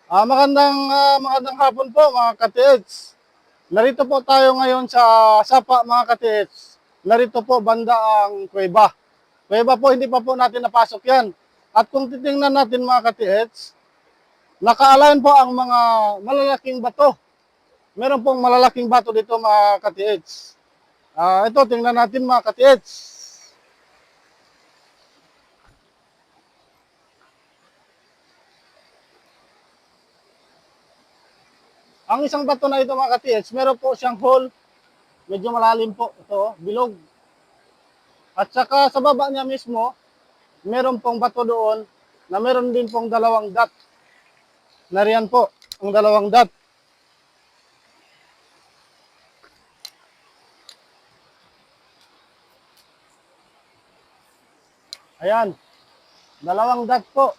Magandang hapon po mga ka-TH. Narito po tayo ngayon sa Sapa mga ka-TH. Narito po banda ang kuweba. Kuweba po hindi pa po natin napasok yan. At kung titingnan natin mga ka-TH, naka-align po ang mga malalaking bato. Meron pong malalaking bato dito mga ka-TH. Ito tingnan natin mga ka-TH. Ang isang bato na ito mga ka-TH, meron po siyang hole. Medyo malalim po. Ito, bilog. At saka sa baba niya mismo, meron pong bato doon na meron din pong dalawang dot. Nariyan po ang dalawang dot. Ayan, dalawang dot po.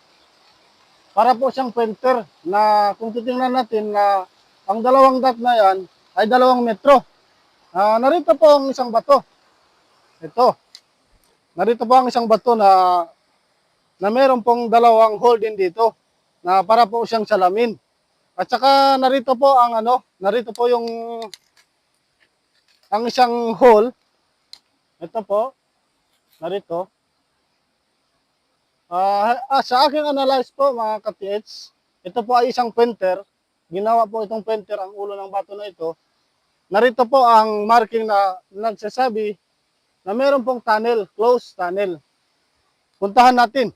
Para po siyang pointer na kung titingnan natin na ang dalawang dot na yan ay 2 metro. Narito po ang isang bato. Ito. Narito po ang isang bato na meron pong dalawang hole din dito na para po siyang salamin. At saka narito po narito po ang isang hole. Ito po, narito. Sa aking analyze po mga ka-TH, ito po ay isang pointer. Ginawa po itong pointer ang ulo ng bato na ito. Narito po ang marking na nagsasabi na meron pong tunnel, closed tunnel. Puntahan natin.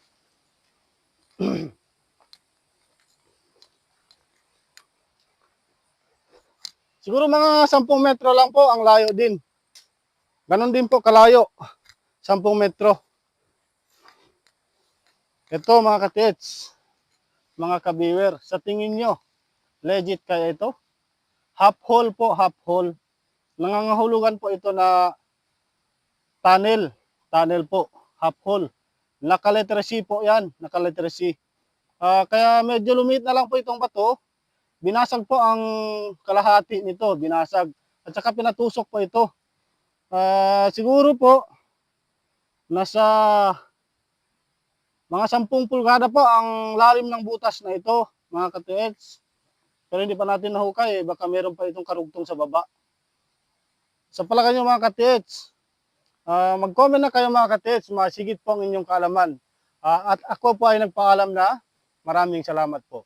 Siguro mga 10 metro lang po ang layo din. Ganon din po kalayo, 10 metro. Ito mga ka-TH, mga ka-viewer, sa tingin nyo, legit kaya ito? Half hole po, half hole. Nangangahulugan po ito na tunnel. Tunnel po, half hole. Naka-letter C po yan, naka-letter C. Kaya medyo lumit na lang po itong bato. Binasag po ang kalahati nito, binasag. At saka pinatusok po ito. Siguro po, nasa mga 10 pulgada po ang lalim ng butas na ito, mga ka-TH. Pero hindi pa natin nahukay, baka meron pa itong karugtong sa baba. Sa palagay nyo mga ka-TH, mag-comment na kayo mga ka-TH, masigit po ang inyong kaalaman. At ako po ay nagpaalam na maraming salamat po.